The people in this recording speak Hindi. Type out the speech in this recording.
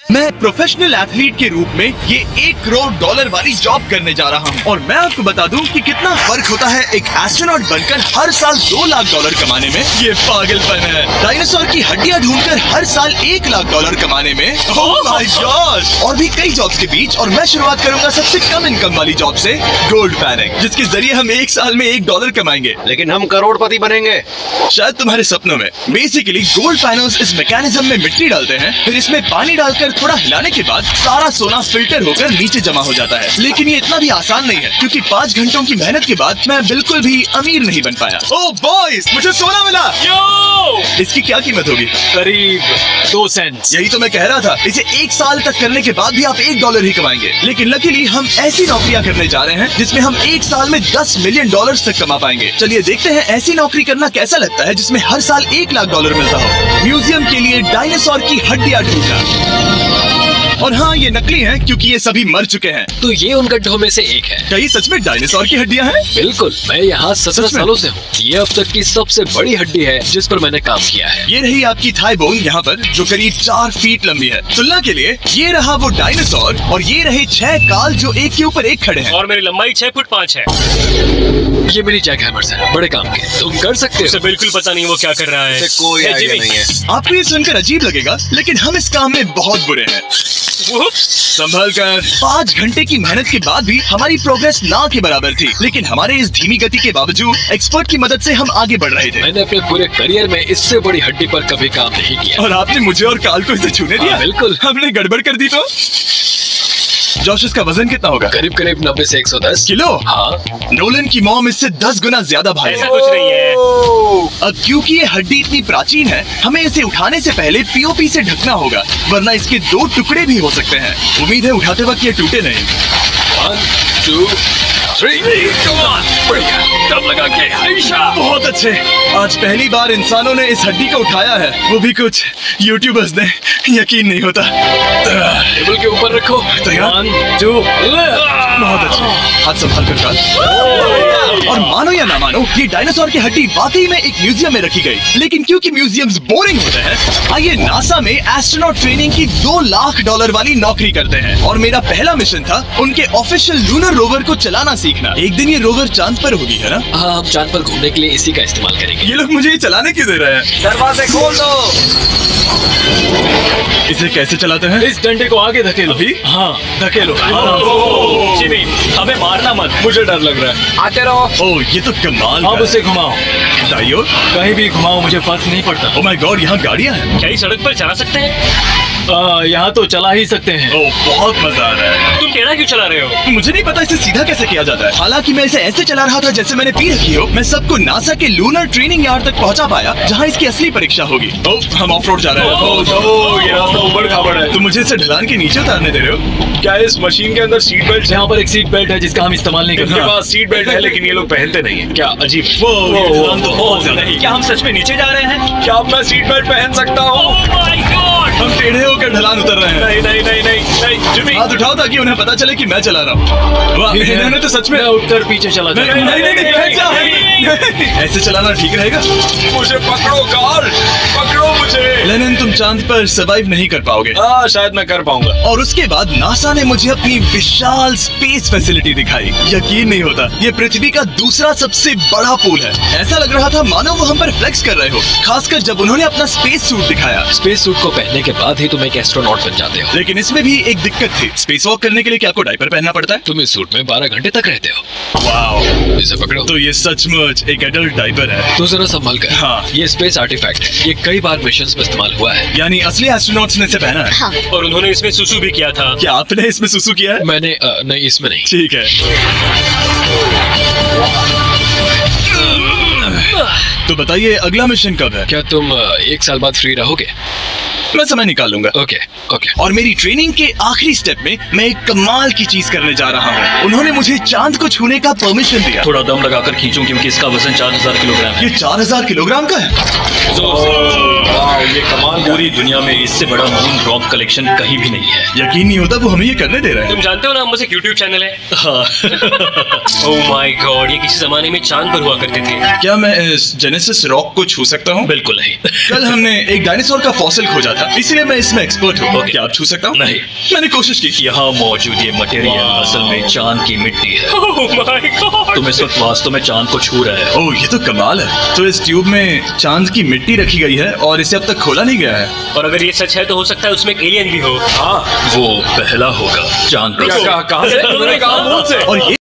मैं प्रोफेशनल एथलीट के रूप में ये $1 करोड़ वाली जॉब करने जा रहा हूँ और मैं आपको बता दूं कि कितना फर्क होता है एक एस्ट्रोनॉट बनकर हर साल $2 लाख कमाने में। ये पागलपन है। डायनासोर की हड्डियाँ ढूंढकर हर साल $1 लाख कमाने में। Oh my God. और भी कई जॉब्स के बीच और मैं शुरुआत करूंगा सबसे कम इनकम वाली जॉब से, गोल्ड पैनिंग, जिसके जरिए हम एक साल में $1 कमाएंगे। लेकिन हम करोड़पति बनेंगे शायद तुम्हारे सपनों में। बेसिकली गोल्ड पैनल्स इस मैकेनिज्म में मिट्टी डालते हैं, फिर इसमें पानी डालकर थोड़ा हिलाने के बाद सारा सोना फिल्टर होकर नीचे जमा हो जाता है। लेकिन ये इतना भी आसान नहीं है क्योंकि 5 घंटों की मेहनत के बाद मैं बिल्कुल भी अमीर नहीं बन पाया। ओह बॉयज, मुझे सोना मिला। यो! इसकी क्या कीमत होगी? करीब 2 सेंट। यही तो मैं कह रहा था। इसे 1 साल तक करने के बाद भी आप $1 ही कमाएंगे। लेकिन लकीली हम ऐसी नौकरियां करने जा रहे हैं जिसमें हम 1 साल में $10 मिलियन तक कमा पाएंगे। चलिए देखते हैं ऐसी नौकरी करना कैसा लगता है जिसमें हर साल $1 लाख मिलता हो। म्यूजियम के लिए डायनासोर की हड्डियां ढूंढना। और हाँ, ये नकली हैं क्योंकि ये सभी मर चुके हैं। तो ये उन गड्ढों में से एक है। क्या ये सच में डायनासोर की हड्डियां हैं? बिल्कुल, मैं यहाँ 17 सालों से हूँ। ये अब तक की सबसे बड़ी हड्डी है जिस पर मैंने काम किया है। ये रही आपकी थाई बोन यहाँ पर, जो करीब 4 फीट लंबी है। तुलना के लिए ये रहा वो डायनासोर और ये रहे 6 काल जो एक के ऊपर एक खड़े हैं। और मेरी लंबाई 6 फुट 5 है। ये मेरी जैक हैमर्स है, बड़े काम के। तुम कर सकते उसे हो। बिल्कुल पता नहीं वो क्या कर रहा है। कोई है आइडिया जिमी। नहीं है। आपको ये सुनकर अजीब लगेगा लेकिन हम इस काम में बहुत बुरे हैं। संभल कर। 5 घंटे की मेहनत के बाद भी हमारी प्रोग्रेस ना के बराबर थी। लेकिन हमारे इस धीमी गति के बावजूद एक्सपर्ट की मदद से हम आगे बढ़ रहे थे। मैंने अपने पूरे करियर में इससे बड़ी हड्डी पर कभी काम नहीं किया। और आपने मुझे और काल को इसे छूने दिया? बिल्कुल। हमने गड़बड़ कर दी तो? जोश, इसका वजन कितना होगा? करीब 90 से 110 किलो। हाँ। नोलन की मॉम इससे 10 गुना ज्यादा भारी ऐसा है। कुछ नहीं है। अब क्योंकि ये हड्डी इतनी प्राचीन है, हमें इसे उठाने से पहले पीओपी से ढकना होगा, वरना इसके 2 टुकड़े भी हो सकते हैं। उम्मीद है उठाते वक्त ये टूटे नहीं। 1 2 3 come on! बढ़िया, दम लगा के हमेशा। बहुत अच्छे। आज पहली बार इंसानों ने इस हड्डी को उठाया है, वो भी कुछ यूट्यूबर्स ने। यकीन नहीं होता। टेबल के ऊपर रखो। तैयार? 1 2 बहुत अच्छे। हाथ संभाल कर काल। और मानो या ना मानो, ये डायनासोर की हड्डी वाकई में एक म्यूजियम में रखी गई। लेकिन क्योंकि म्यूजियम्स बोरिंग होते हैं, आइए नासा में एस्ट्रोनॉट ट्रेनिंग की $2 लाख वाली नौकरी करते हैं। और मेरा पहला मिशन था उनके ऑफिशियल लूनर रोवर को चलाना सीखना। एक दिन ये रोवर चांद पर होगी, है ना? हाँ, हम चांद पर घूमने के लिए इसी का इस्तेमाल करेंगे। ये लोग मुझे ये चलाने क्यों दे रहे हैं? दरवाजे खोल दो। इसे कैसे चलाते हैं? इस डंडे को आगे धकेलो। अभी? हाँ, धकेलो। जिमी, हमें मारना मत। मुझे डर लग रहा है। आते रहो। ओह, ये तो कमाल अब है। उसे घुमाओ। दाईं ओर? कहीं भी घुमाओ, मुझे फर्क नहीं पड़ता। ओह माय गॉड, यहाँ गाड़ियाँ हैं। क्या ये सड़क पर चला सकते हैं? यहाँ तो चला ही सकते हैं। ओह, बहुत मजा आ रहा है। तुम टेढ़ा क्यों चला रहे हो? मुझे नहीं पता इसे सीधा कैसे किया जाता है। हालांकि मैं इसे ऐसे चला रहा था जैसे मैंने पी रखी हो। मैं सबको नासा के लूनर ट्रेनिंग यार्ड तक पहुंचा पाया जहां इसकी असली परीक्षा होगी। ओह, हम ऑफ रोड जा रहे हैं। ये रास्ता ऊबड़ खाबड़ है। तुम मुझे इसे ढलान के नीचे उतारने दे रहे हो? क्या इस मशीन के अंदर सीट बेल्ट? यहाँ पर एक सीट बेल्ट है जिसका हम इस्तेमाल नहीं करते। इनके पास सीट बेल्ट है लेकिन ये लोग पहनते नहीं है। क्या अजीब। ये ढलान तो बहुत ज्यादा है। क्या हम सच में नीचे जा रहे हैं? क्या अब मैं सीट बेल्ट पहन सकता हूँ? Oh my God! हम टेढ़े होकर ढलान उतर रहे हैं। नहीं नहीं नहीं नहीं नहीं जिमी। हाथ उठाओ ताकि उन्हें पता चले कि मैं चला रहा हूँ। वाह, इन्होंने तो सच में। मैं उठकर पीछे चला नहीं जाऊँ। नहीं नहीं, बैठ जाओ। ऐसे चलाना ठीक रहेगा? मुझे पकड़ो कार, पकड़ो मुझे। लेनिन, तुम चांद पर सर्वाइव नहीं कर पाओगे। शायद मैं कर पाऊंगा। और उसके बाद नासा ने मुझे अपनी विशाल स्पेस फैसिलिटी दिखाई। यकीन नहीं होता, ये पृथ्वी का दूसरा सबसे बड़ा पूल है। ऐसा लग रहा था मानो वो हम पर फ्लेक्स कर रहे हो, खासकर जब उन्होंने अपना स्पेस सूट दिखाया। स्पेस सूट को पहनने के बाद ही तुम एक एस्ट्रोनॉट बन जाते हो। लेकिन इसमें भी एक दिक्कत थी। स्पेस वॉक करने के लिए क्या आपको डायपर पहनना पड़ता है? तुम इस सूट में 12 घंटे तक रहते हो। वाओ, इसे पकड़ो। तो ये सचमुच एक एडल्ट डायपर है। तो जरा संभल कर। हाँ। ये स्पेस आर्टिफैक्ट है। ये कई बार मिशंस में इस्तेमाल हुआ है। यानी असली एस्ट्रोनॉट्स ने इसे पहना है। हाँ। और उन्होंने इसमें सुसु भी किया था। क्या आपने इसमें सुसु किया है? मैंने नहीं, इसमें नहीं। ठीक है। तो बताइए अगला मिशन कब है? क्या तुम 1 साल बाद फ्री रहोगे? मैं समय निकाल लूंगा। Okay okay. और मेरी ट्रेनिंग के आखिरी स्टेप में मैं एक कमाल की चीज करने जा रहा हूँ। उन्होंने मुझे चांद को छूने का परमिशन दिया। थोड़ा दम लगाकर खींचूं क्योंकि इसका वजन 4000 किलोग्राम है। ये 4000 किलोग्राम का है। ये कमाल। पूरी दुनिया में इससे बड़ा मून रॉक कलेक्शन कहीं भी नहीं है। यकीन नहीं होता वो हमें ये करने दे रहे हैं। तुम जानते हो ना, हम बस एक YouTube चैनल है। ओह माय गॉड, ये किसी जमाने में चांद पर हुआ करते थे। क्या मैं इस इस जेनेसिस रॉक को छू सकता हूँ? बिल्कुल नहीं। कल हमने एक डायनासोर का फॉसिल खोजा था, इसीलिए मैं इसमें एक्सपर्ट हूँ। क्या आप छू सकता हूँ? नहीं। मैंने कोशिश की। यहाँ मौजूद ये मटेरियल असल में चांद की मिट्टी है। Oh my God. तुम इस वक्त वास्तव में चांद को छू रहे हो। ओह, ये तो कमाल है। तो इस ट्यूब में चांद की मिट्टी रखी गई है और इसे अब तक खोला नहीं गया है। और अगर ये सच है तो हो सकता है उसमें एक एलियन भी हो। हाँ, वो पहला होगा चांद पर। कहाँ से? तुमने कहा मुंह से? और ये